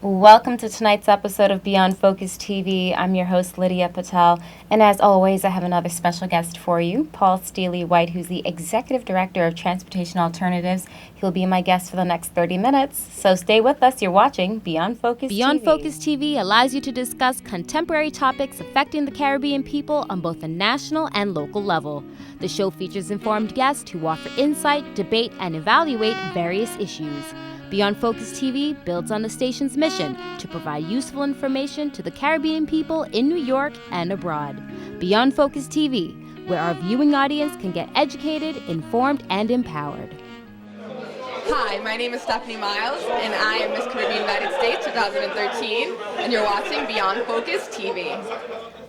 Welcome to tonight's episode of Beyond Focus TV. I'm your host, Lydia Patel, and as always, I have another special guest for you, Paul Steely White, who's the Executive Director of Transportation Alternatives. He'll be my guest for the next 30 minutes, so stay with us. You're watching Beyond Focus TV. Beyond Focus TV allows you to discuss contemporary topics affecting the Caribbean people on both a national and local level. The show features informed guests who offer insight, debate, and evaluate various issues. Beyond Focus TV builds on the station's mission to provide useful information to the Caribbean people in New York and abroad. Beyond Focus TV, where our viewing audience can get educated, informed, and empowered. Hi, my name is Stephanie Miles, and I am Miss Caribbean United States 2013, and you're watching Beyond Focus TV.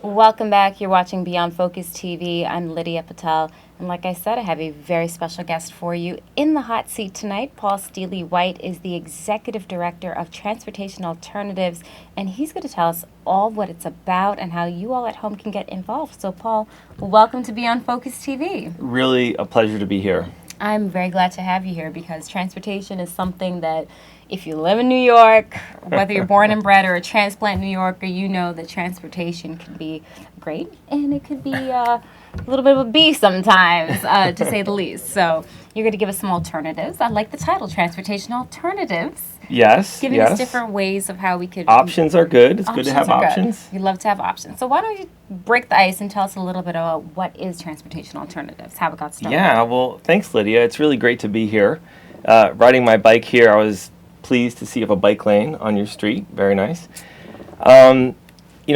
Welcome back. You're watching Beyond Focus TV. I'm Lydia Patel, and like I said, I have a very special guest for you in the hot seat tonight. Paul Steely White is the Executive Director of Transportation Alternatives, and he's going to tell us all what it's about and how you all at home can get involved. So, Paul, welcome to Beyond Focus TV. Really a pleasure to be here. I'm very glad to have you here because transportation is something that if you live in New York, whether you're born and bred or a transplant New Yorker, you know that transportation can be great and it could be a little bit of a beast sometimes, to say the least. So you're going to give us some alternatives. I like the title, Transportation Alternatives. Yes, Giving us different ways of how we could... Options are good. It's good to have options. We love to have options. So why don't you break the ice and tell us a little bit about what is Transportation Alternatives, how it got started? Yeah, well, thanks, Lydia. It's really great to be here. Riding my bike here, I was pleased to see you have a bike lane on your street. Very nice.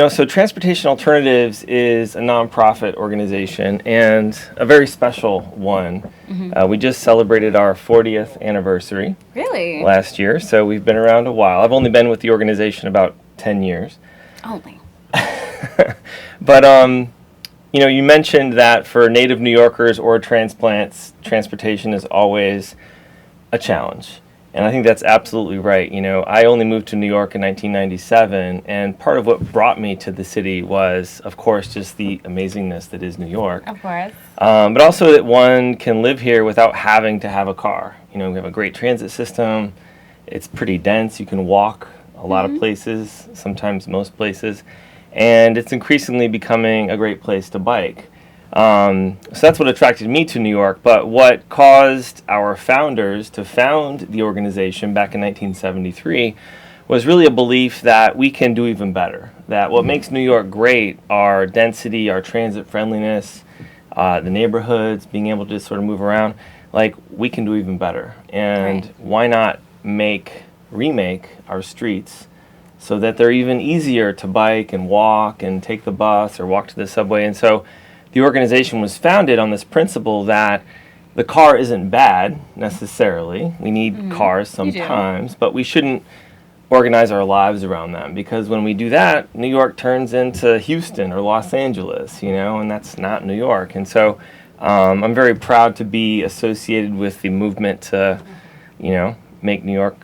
So Transportation Alternatives is a nonprofit organization and a very special one. Mm-hmm. We just celebrated our 40th anniversary. Really? Last year, so we've been around a while. I've only been with the organization about 10 years. Only. But, you mentioned that for native New Yorkers or transplants, transportation is always a challenge. And I think that's absolutely right. I only moved to New York in 1997, and part of what brought me to the city was, of course, just the amazingness that is New York. Of course. But also that one can live here without having to have a car. We have a great transit system. It's pretty dense. You can walk a lot of places, sometimes most places. And it's increasingly becoming a great place to bike. So that's what attracted me to New York, but what caused our founders to found the organization back in 1973 was really a belief that we can do even better, that what makes New York great, our density, our transit friendliness, the neighborhoods, being able to just sort of move around, like we can do even better. And why not remake our streets so that they're even easier to bike and walk and take the bus or walk to the subway. And so the organization was founded on this principle that the car isn't bad necessarily. We need cars sometimes, but we shouldn't organize our lives around them, because when we do that, New York turns into Houston or Los Angeles, and that's not New York. And so I'm very proud to be associated with the movement to, make New York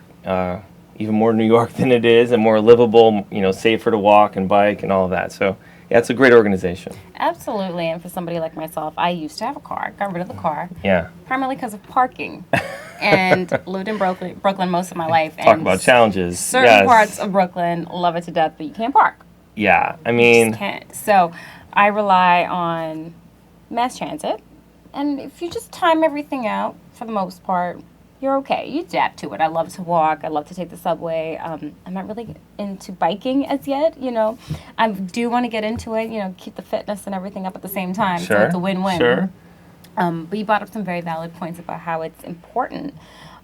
even more New York than it is, and more livable, safer to walk and bike and all of that. So yeah, it's a great organization. Absolutely, and for somebody like myself, I used to have a car, got rid of the car. Yeah. Primarily because of parking, and lived in Brooklyn most of my life. Talk about challenges. Certain parts of Brooklyn, love it to death, but you can't park. Yeah, I mean... You just can't. So I rely on mass transit, and if you just time everything out, for the most part, you're okay. You adapt to it. I love to walk. I love to take the subway. I'm not really into biking as yet, I do want to get into it, keep the fitness and everything up at the same time. Sure. So it's a win-win. Sure. But you brought up some very valid points about how it's important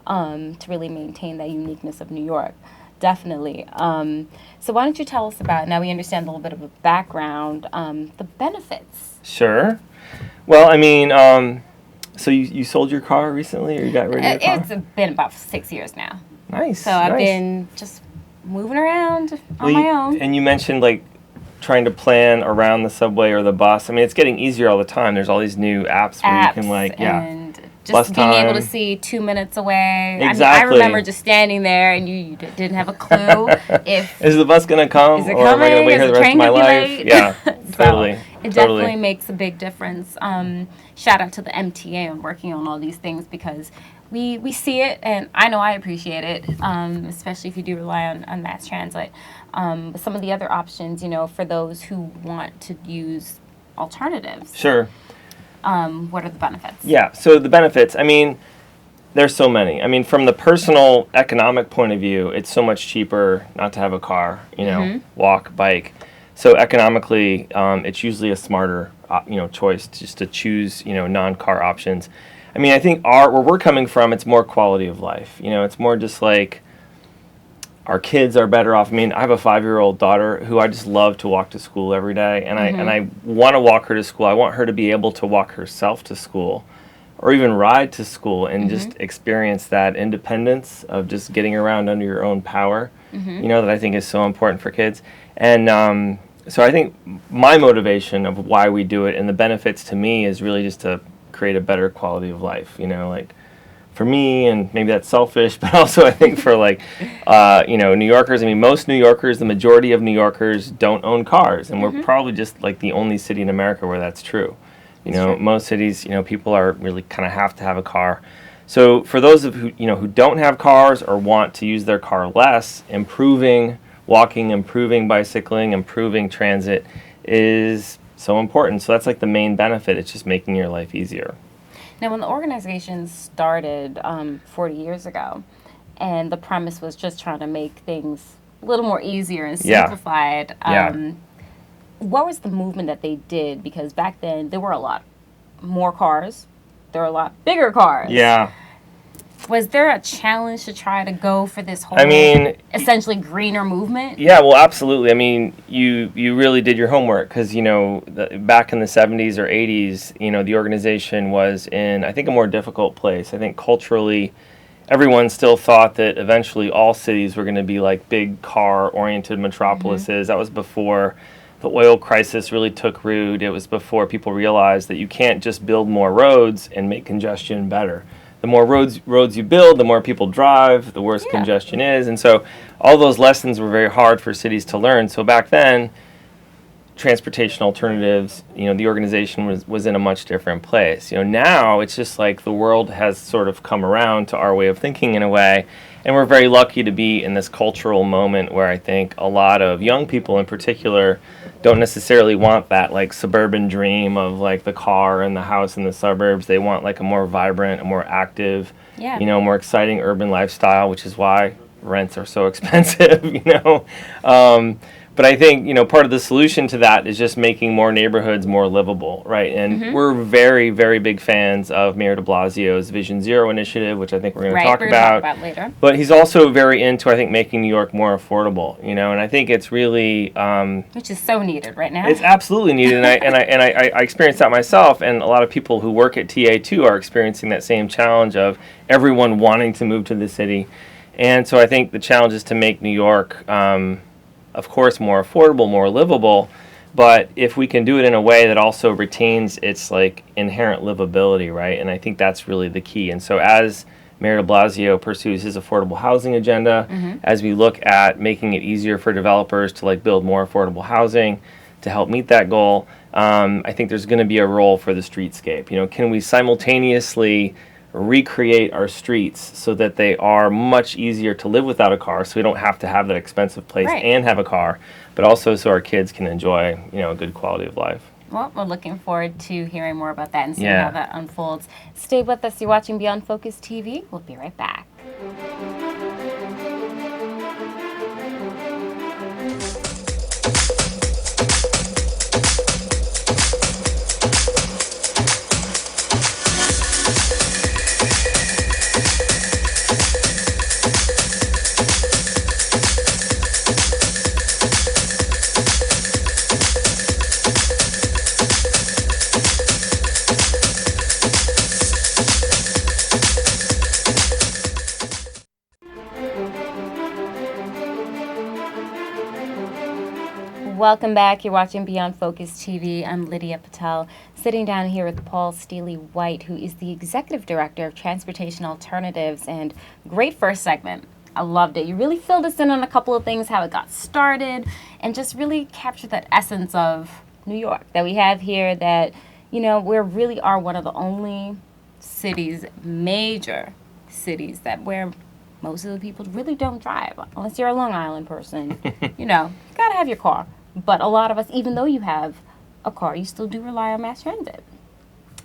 to really maintain that uniqueness of New York. Definitely. So why don't you tell us about, now we understand a little bit of a background, the benefits. Sure. Well, I mean... So you sold your car recently, or you got rid of your car? It's been about 6 years now. Nice. So I've been just moving around on my own. And you mentioned like trying to plan around the subway or the bus. I mean, it's getting easier all the time. There's all these new apps where you can like, and just bus being able to time. see 2 minutes away. Exactly. I mean, I remember just standing there and you didn't have a clue if Is the bus gonna come, is it or am I gonna coming? wait Is here the the rest of train my gonna be life? late? Yeah, So totally. it Totally. definitely makes a big difference. Shout out to the MTA on working on all these things because we see it, and I know I appreciate it, especially if you do rely on mass transit. But some of the other options, for those who want to use alternatives, Sure. what are the benefits? Yeah. So the benefits. I mean, there's so many. I mean, from the personal economic point of view, it's so much cheaper not to have a car. Walk, bike. So economically, it's usually a smarter, choice just to choose, non-car options. I mean, I think where we're coming from, it's more quality of life. It's more just like our kids are better off. I mean, I have a 5-year-old daughter who I just love to walk to school every day, and I want to walk her to school. I want her to be able to walk herself to school, or even ride to school and just experience that independence of just getting around under your own power. That I think is so important for kids. And so I think my motivation of why we do it and the benefits to me is really just to create a better quality of life. Like for me, and maybe that's selfish, but also I think for like, New Yorkers. I mean, most New Yorkers, the majority of New Yorkers don't own cars, and we're probably just like the only city in America where that's true. Most cities, people are really kind of have to have a car. So for those of who don't have cars or want to use their car less, improving walking, improving bicycling, improving transit is so important. So that's like the main benefit. It's just making your life easier. Now, when the organization started 40 years ago, and the premise was just trying to make things a little more easier and simplified, what was the movement that they did? Because back then, there were a lot more cars. There were a lot bigger cars. Yeah. Was there a challenge to try to go for this whole, essentially greener movement? Yeah, well, absolutely. I mean, you really did your homework because, back in the 70s or 80s, the organization was in, I think, a more difficult place. I think culturally, everyone still thought that eventually all cities were going to be like big car-oriented metropolises. That was before the oil crisis really took root. It was before people realized that you can't just build more roads and make congestion better. The more roads you build, the more people drive, the worse congestion is. And so all those lessons were very hard for cities to learn. So back then, transportation alternatives, the organization was in a much different place. Now it's just like the world has sort of come around to our way of thinking in a way. And we're very lucky to be in this cultural moment where I think a lot of young people in particular don't necessarily want that like suburban dream of like the car and the house in the suburbs. They want like a more vibrant, a more active, more exciting urban lifestyle, which is why rents are so expensive, But I think, part of the solution to that is just making more neighborhoods more livable, right? And we're very, very big fans of Mayor de Blasio's Vision Zero initiative, which I think we're going to talk about later. But he's also very into, I think, making New York more affordable, and I think it's really... which is so needed right now. It's absolutely needed, and I experienced that myself, and a lot of people who work at TA, too, are experiencing that same challenge of everyone wanting to move to the city. And so I think the challenge is to make New York... of course, more affordable, more livable, but if we can do it in a way that also retains its like inherent livability, right? And I think that's really the key. And so as Mayor de Blasio pursues his affordable housing agenda, as we look at making it easier for developers to like build more affordable housing to help meet that goal, I think there's going to be a role for the streetscape. Can we simultaneously recreate our streets so that they are much easier to live without a car, so we don't have to have that expensive place and have a car, but also so our kids can enjoy, a good quality of life. Well, we're looking forward to hearing more about that and seeing how that unfolds. Stay with us. You're watching Beyond Focus TV. We'll be right back. Welcome back. You're watching Beyond Focus TV. I'm Lydia Patel, sitting down here with Paul Steely White, who is the Executive Director of Transportation Alternatives. And great first segment. I loved it. You really filled us in on a couple of things, how it got started, and just really captured that essence of New York that we have here, that, you know, we really are one of the only cities, major cities, that where most of the people really don't drive, unless you're a Long Island person. You know, you gotta have your car. But a lot of us, even though you have a car, you still do rely on mass transit.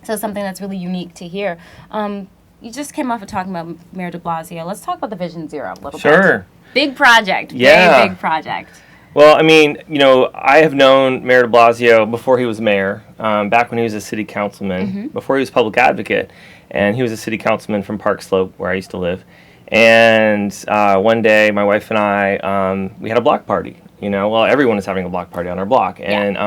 So something that's really unique to hear. You just came off of talking about Mayor de Blasio. Let's talk about the Vision Zero a little bit. Sure. Big project. Yeah. Very big project. Well, I mean, you know, I have known Mayor de Blasio before he was mayor, back when he was a city councilman, before he was public advocate, and he was a city councilman from Park Slope, where I used to live. And one day, my wife and I, we had a block party. You know, well, everyone is having a block party on our block, and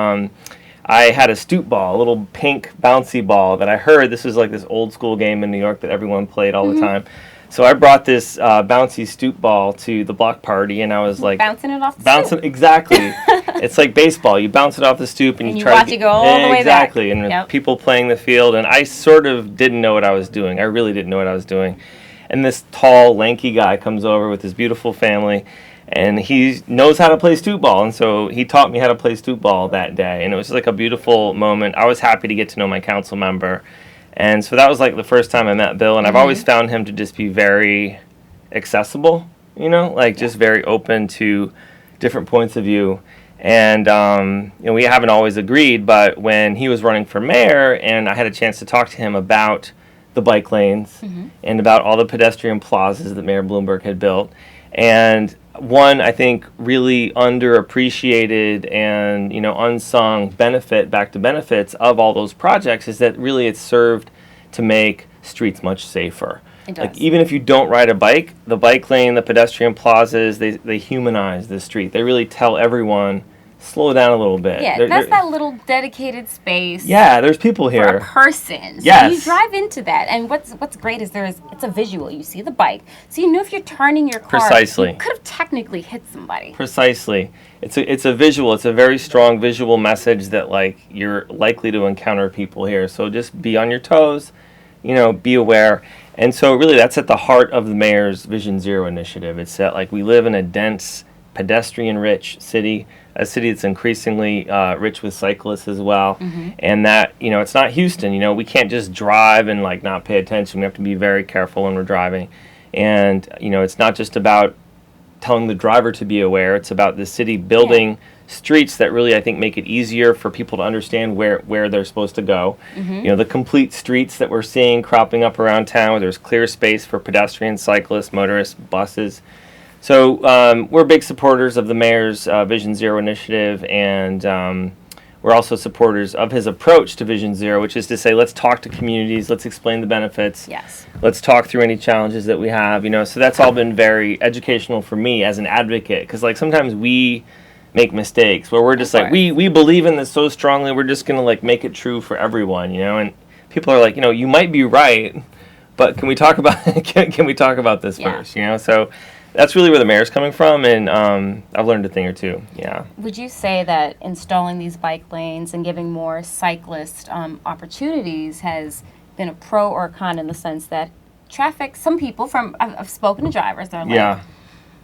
I had a stoop ball, a little pink bouncy ball that I heard. This was like this old school game in New York that everyone played all the time. So I brought this bouncy stoop ball to the block party, and I was like bouncing it off the stoop. Exactly. It's like baseball. You bounce it off the stoop, and you try watch it go all the way back. Exactly. And with people playing the field, and I sort of didn't know what I was doing. I really didn't know what I was doing. And this tall, lanky guy comes over with his beautiful family, and he knows how to play stoop ball. And so he taught me how to play stoop ball that day. And it was like a beautiful moment. I was happy to get to know my council member. And so that was like the first time I met Bill. And I've always found him to just be very accessible, you know, like just very open to different points of view. And, you know, we haven't always agreed, but when he was running for mayor and I had a chance to talk to him about the bike lanes and about all the pedestrian plazas that Mayor Bloomberg had built. And one, I think, really underappreciated and, you know, unsung benefit, back to benefits of all those projects is that really it's served to make streets much safer. It does. Like, even if you don't ride a bike, the bike lane, the pedestrian plazas, they humanize the street. They really tell everyone, slow down a little bit. Yeah, that's that little dedicated space. Yeah, there's people here. For a person. So yes. you drive into that, and what's great is it's a visual. You see the bike, so you know if you're turning your car. Precisely. You could have technically hit somebody. Precisely. It's a visual. It's a very strong visual message that, like, you're likely to encounter people here. So just be on your toes, you know, be aware. And so really that's at the heart of the mayor's Vision Zero initiative. It's that, like, we live in a dense, pedestrian-rich city, a city that's increasingly rich with cyclists as well. And that, you know, it's not Houston. You know, we can't just drive and, like, not pay attention. We have to be very careful when we're driving. And, you know, it's not just about telling the driver to be aware. It's about the city building streets that really, I think, make it easier for people to understand where they're supposed to go. You know, the complete streets that we're seeing cropping up around town where there's clear space for pedestrians, cyclists, motorists, buses. So we're big supporters of the mayor's Vision Zero initiative, and we're also supporters of his approach to Vision Zero, which is to say, let's talk to communities, let's explain the benefits, let's talk through any challenges that we have, you know. So that's all been very educational for me as an advocate, because, like, sometimes we make mistakes where we're just like, we believe in this so strongly, we're just going to, like, make it true for everyone, you know. And people are like, you know, you might be right, but can we talk about can we talk about this first, you know? So that's really where the mayor's coming from, and I've learned a thing or two. Yeah. Would you say that installing these bike lanes and giving more cyclist opportunities has been a pro or a con, in the sense that traffic, some people I've spoken to drivers, they're like,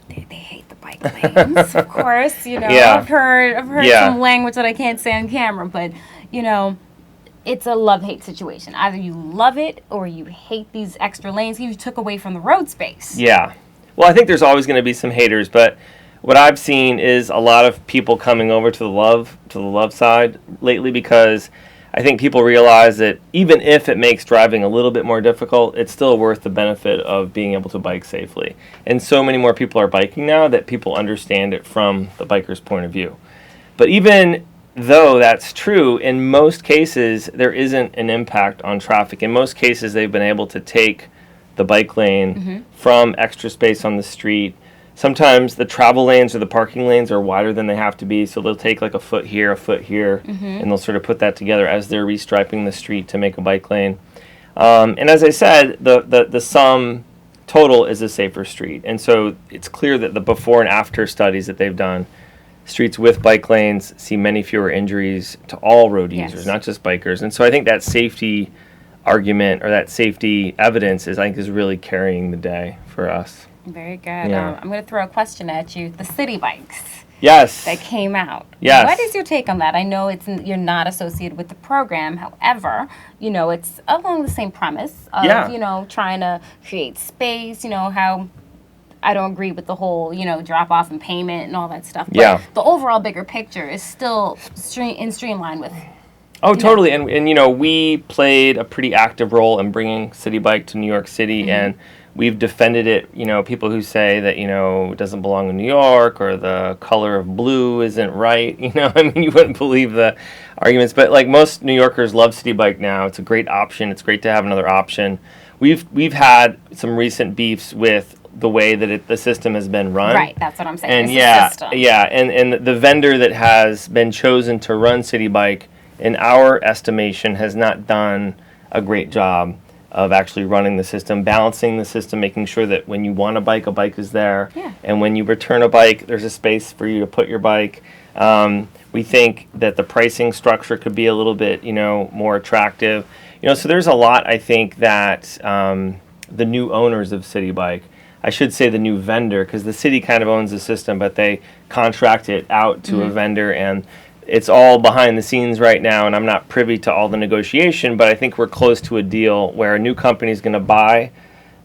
they hate the bike lanes, of course, you know. I've heard some language that I can't say on camera, but, you know, it's a love-hate situation. Either you love it or you hate these extra lanes you took away from the road space. Yeah. Well, I think there's always going to be some haters, but what I've seen is a lot of people coming over to the love side lately, because I think people realize that even if it makes driving a little bit more difficult, it's still worth the benefit of being able to bike safely. And so many more people are biking now that people understand it from the biker's point of view. But even though that's true, in most cases, there isn't an impact on traffic. In most cases, they've been able to take the bike lane from extra space on the street. Sometimes the travel lanes or the parking lanes are wider than they have to be, so they'll take like a foot here, and they'll sort of put that together as they're restriping the street to make a bike lane. And as I said, the sum total is a safer street. And so it's clear that the before and after studies that they've done streets with bike lanes see many fewer injuries to all road Yes. users, not just bikers. And so I think that safety argument or that safety evidence is really carrying the day for us. Very good. Yeah. I'm going to throw a question at you. The city bikes Yes. that came out. Yes. What is your take on that? I know you're not associated with the program. However, it's along the same premise of, Yeah. trying to create space, how I don't agree with the whole, drop off and payment and all that stuff. But Yeah. the overall bigger picture is still streamlined with. Oh, totally. And we played a pretty active role in bringing City Bike to New York City, and we've defended it. People who say that, it doesn't belong in New York or the color of blue isn't right. You wouldn't believe the arguments. But like most New Yorkers love City Bike now. It's a great option. It's great to have another option. We've had some recent beefs with the way that the system has been run. Right, that's what I'm saying. And It's yeah, a system. yeah, and the vendor that has been chosen to run City Bike, in our estimation, has not done a great job of actually running the system, balancing the system, making sure that when you want a bike is there, Yeah. and when you return a bike, there's a space for you to put your bike. We think that the pricing structure could be a little bit, more attractive. So there's a lot, I think, that the new owners of City Bike, I should say the new vendor, because the city kind of owns the system, but they contract it out to a vendor, and it's all behind the scenes right now, and I'm not privy to all the negotiation, but I think we're close to a deal where a new company is going to buy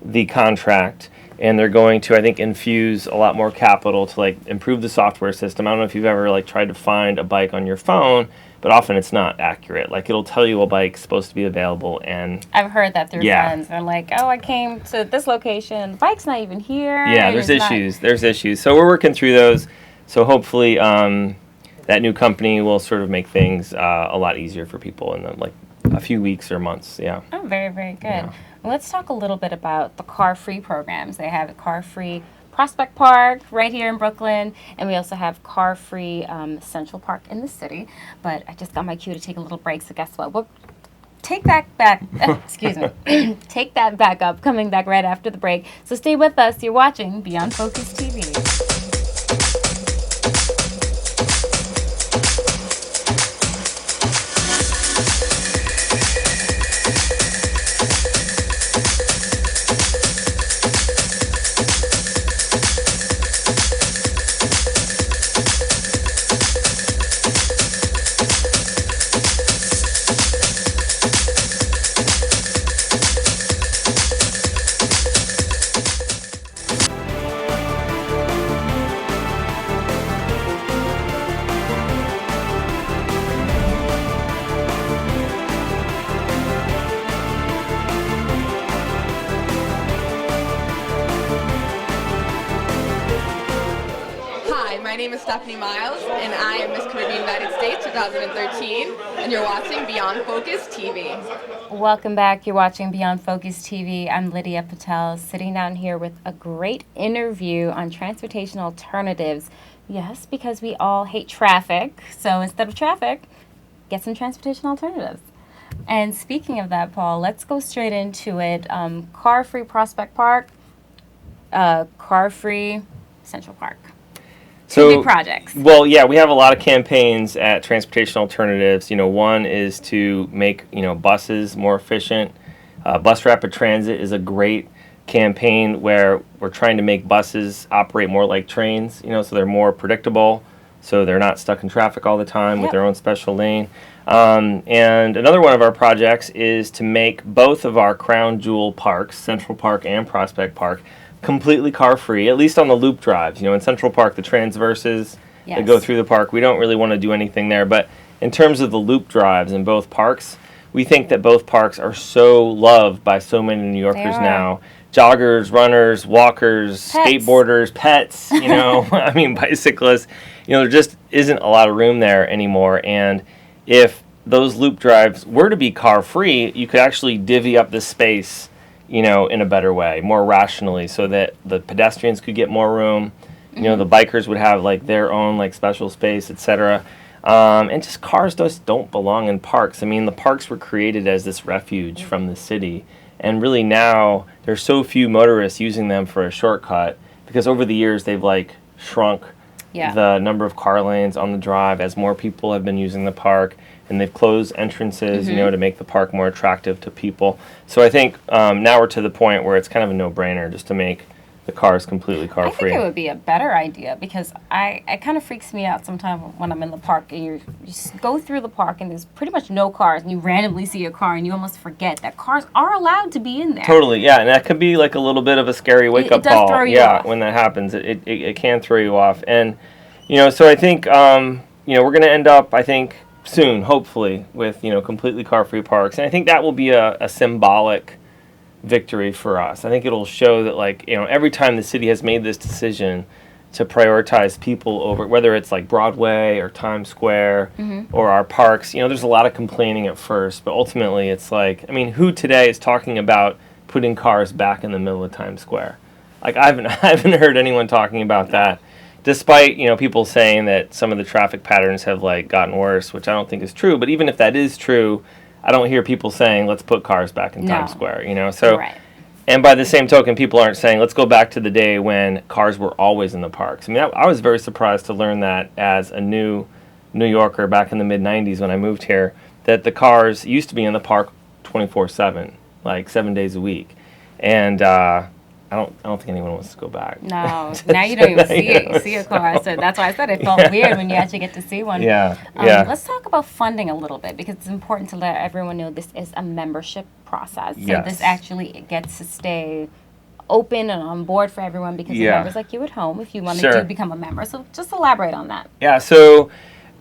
the contract, and they're going to, I think, infuse a lot more capital to improve the software system. I don't know if you've ever tried to find a bike on your phone, but often it's not accurate. It'll tell you a bike's supposed to be available, and I've heard that through Yeah. friends. They're like, oh, I came to this location. The bike's not even here. yeah, and there's it's not-" issues. There's issues. So we're working through those. So hopefully that new company will sort of make things a lot easier for people in a few weeks or months. Yeah. Oh, very, very good. Yeah. Well, let's talk a little bit about the car-free programs. They have car-free Prospect Park right here in Brooklyn, and we also have car-free Central Park in the city. But I just got my cue to take a little break, so guess what? We'll take that back. Excuse me. Take that back up. Coming back right after the break. So stay with us. You're watching Beyond Focus TV. Hi, my name is Stephanie Miles, and I am Miss Caribbean United States 2013, and you're watching Beyond Focus TV. Welcome back. You're watching Beyond Focus TV. I'm Lydia Patel, sitting down here with a great interview on transportation alternatives. Yes, because we all hate traffic. So instead of traffic, get some transportation alternatives. And speaking of that, Paul, let's go straight into it. Car-free Prospect Park, car-free Central Park. Two big projects. Well, yeah, we have a lot of campaigns at Transportation Alternatives. One is to make, buses more efficient. Bus Rapid Transit is a great campaign where we're trying to make buses operate more like trains, so they're more predictable, so they're not stuck in traffic all the time with their own special lane. And another one of our projects is to make both of our crown jewel parks, Central Park and Prospect Park, completely car-free, at least on the loop drives. In Central Park, the transverses that go through the park, we don't really want to do anything there. But in terms of the loop drives in both parks, we think that both parks are so loved by so many New Yorkers now. Joggers, runners, walkers, Pets. skateboarders, pets, bicyclists. There just isn't a lot of room there anymore. And if those loop drives were to be car-free, you could actually divvy up the space in a better way, more rationally, so that the pedestrians could get more room. The bikers would have their own special space, etc. And just cars just don't belong in parks. The parks were created as this refuge from the city, and really now there's so few motorists using them for a shortcut because over the years they've shrunk Yeah. the number of car lanes on the drive as more people have been using the park, and they've closed entrances, to make the park more attractive to people. So I think now we're to the point where it's kind of a no-brainer just to make the cars completely car-free. I think it would be a better idea because it kind of freaks me out sometimes when I'm in the park and you just go through the park and there's pretty much no cars and you randomly see a car and you almost forget that cars are allowed to be in there. Totally, yeah, and that could be like a little bit of a scary wake-up does call. throw you off. When that happens, it can throw you off. And, so I think, we're going to end up, I think, soon, hopefully, with, completely car-free parks. And I think that will be a symbolic victory for us. I think it'll show that, every time the city has made this decision to prioritize people over, whether it's like Broadway or Times Square or our parks, there's a lot of complaining at first, but ultimately it's who today is talking about putting cars back in the middle of Times Square? I haven't heard anyone talking about that, despite, people saying that some of the traffic patterns have gotten worse, which I don't think is true. But even if that is true, I don't hear people saying, let's put cars back in Times Square, So, right. And by the same token, people aren't saying, let's go back to the day when cars were always in the parks. I mean, I was very surprised to learn that as a new New Yorker back in the mid-'90s when I moved here, that the cars used to be in the park 24/7, 7 days a week. And I don't think anyone wants to go back. No, now you don't even see a car. So that's why I said it felt weird when you actually get to see one. Yeah. Let's talk about funding a little bit because it's important to let everyone know this is a membership process. So Yes. this actually gets to stay open and on board for everyone because of members like you at home if you want to become a member. So just elaborate on that. Yeah, so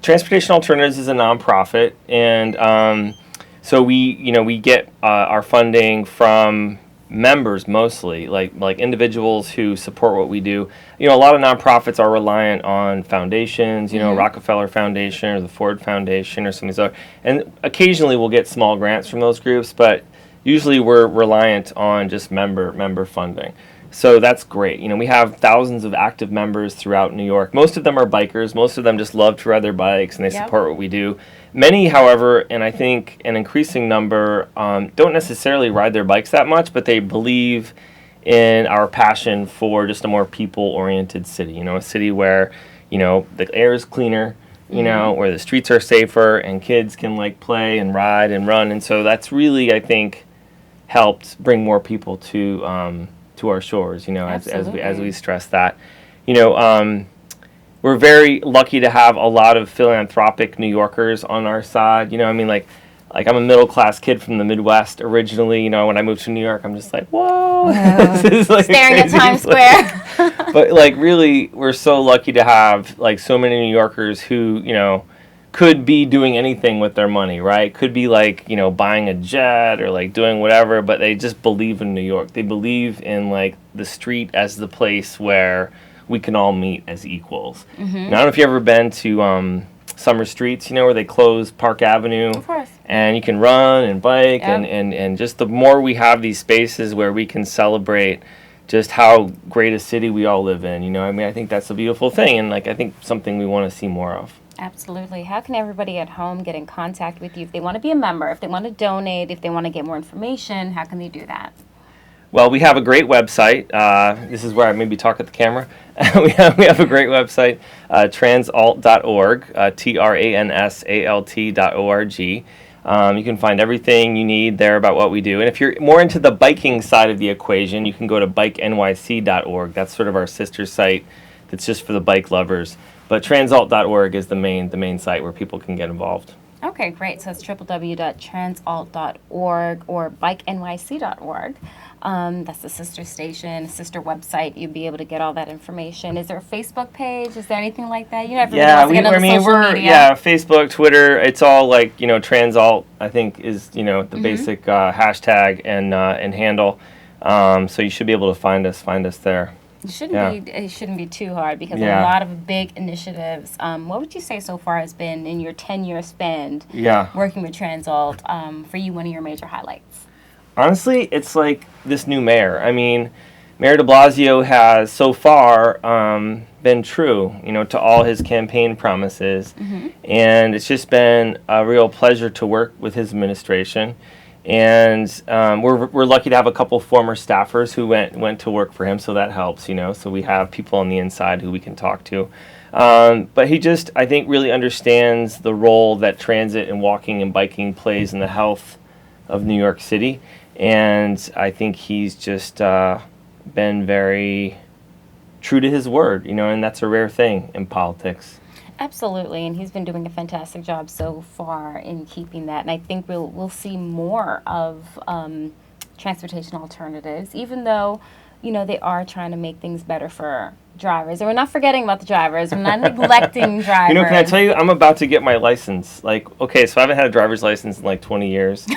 Transportation Alternatives is a nonprofit, and so we get our funding from members mostly, like individuals who support what we do. A lot of nonprofits are reliant on foundations, Rockefeller Foundation or the Ford Foundation or some of these other, and occasionally we'll get small grants from those groups, but usually we're reliant on just member funding. So that's great. We have thousands of active members throughout New York. Most of them are bikers. Most of them just love to ride their bikes and they support what we do. Many, however, and I think an increasing number, don't necessarily ride their bikes that much, but they believe in our passion for just a more people-oriented city. A city where, the air is cleaner, where the streets are safer and kids can play and ride and run. And so that's really, I think, helped bring more people to our shores, as we stress that. We're very lucky to have a lot of philanthropic New Yorkers on our side. I'm a middle-class kid from the Midwest originally. When I moved to New York, I'm just like, whoa. This is staring at Times Square. But really, we're so lucky to have so many New Yorkers who, could be doing anything with their money, right? Could be buying a jet or doing whatever, but they just believe in New York. They believe in the street as the place where we can all meet as equals. Now, I don't know if you've ever been to Summer Streets, where they close Park Avenue. Of course. And you can run and bike, and just the more we have these spaces where we can celebrate just how great a city we all live in, I think that's a beautiful thing, and I think something we want to see more of. Absolutely. How can everybody at home get in contact with you if they want to be a member, if they want to donate, if they want to get more information? How can they do that? Well, we have a great website. This is where I maybe talk at the camera. we have a great website, transalt.org, transalt.org. You can find everything you need there about what we do. And if you're more into the biking side of the equation, you can go to bikenyc.org. That's sort of our sister site that's just for the bike lovers. But transalt.org is the main site where people can get involved. Okay, great. So it's www.transalt.org or bikenyc.org. That's the sister station, sister website. You'll be able to get all that information. Is there a Facebook page? Is there anything like that? Facebook, Twitter. It's all Transalt, I think, is the basic hashtag and handle. So you should be able to find us there. It shouldn't be too hard because a lot of big initiatives. What would you say so far has been in your 10-year span working with Transalt for you, one of your major highlights? Honestly, it's this new mayor. I mean, Mayor de Blasio has so far been true, to all his campaign promises. And it's just been a real pleasure to work with his administration. And we're lucky to have a couple former staffers who went to work for him, so that helps, So we have people on the inside who we can talk to. But he just, I think, really understands the role that transit and walking and biking plays in the health of New York City. And I think he's just been very true to his word, and that's a rare thing in politics. Absolutely, and he's been doing a fantastic job so far in keeping that. And I think we'll see more of transportation alternatives, even though they are trying to make things better for drivers. And we're not forgetting about the drivers. We're not neglecting drivers. Can I tell you, I'm about to get my license. Okay, so I haven't had a driver's license in 20 years,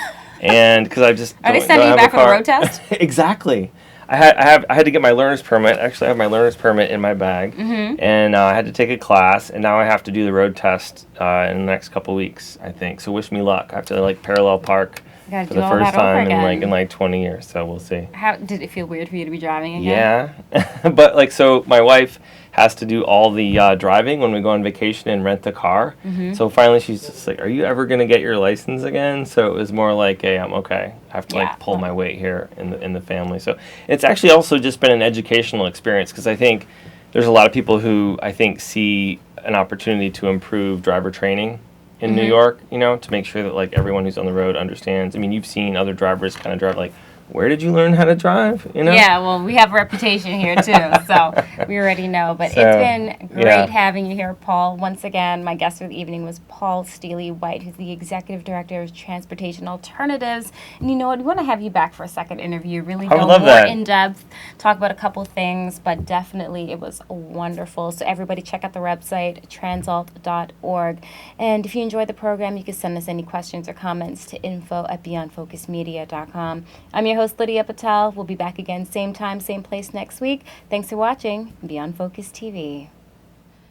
and because I just are they sending you back for the road test? Exactly. I had to get my learner's permit. Actually, I have my learner's permit in my bag, and I had to take a class, and now I have to do the road test in the next couple weeks, I think. So wish me luck. I have to parallel park for the first time in 20 years. So we'll see. How did it feel weird for you to be driving again? Yeah, but so my wife has to do all the driving when we go on vacation and rent the car. So finally, she's just like, "Are you ever gonna get your license again?" So it was more like, "Hey, I'm okay. I have to pull my weight here in the family." So it's actually also just been an educational experience, because I think there's a lot of people who I think see an opportunity to improve driver training in New York, to make sure that everyone who's on the road understands. I mean, you've seen other drivers kind of drive where did you learn how to drive? Yeah, well, we have a reputation here too, so we already know. But it's been great having you here, Paul. Once again, my guest for the evening was Paul Steely-White, who's the Executive Director of Transportation Alternatives. And you know what? We want to have you back for a second interview, really go more in depth, talk about a couple things, but definitely it was wonderful. So everybody check out the website, transalt.org. And if you enjoyed the program, you can send us any questions or comments to info@beyondfocusmedia.com. I'm your host, Lydia Patel. We'll be back again same time, same place next week. Thanks for watching Beyond Focus TV.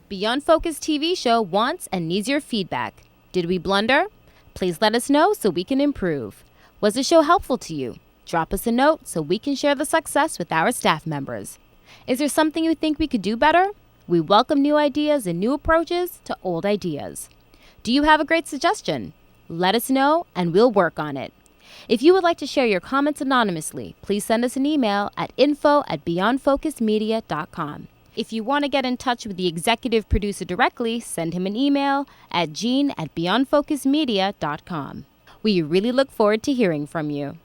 Beyond Focus TV show wants and needs your feedback. Did we blunder? Please let us know so we can improve. Was the show helpful to you? Drop us a note so we can share the success with our staff members. Is there something you think we could do better? We welcome new ideas and new approaches to old ideas. Do you have a great suggestion? Let us know and we'll work on it. If you would like to share your comments anonymously, please send us an email at info@beyondfocusmedia.com. If you want to get in touch with the executive producer directly, send him an email at gene@beyondfocusmedia.com. We really look forward to hearing from you.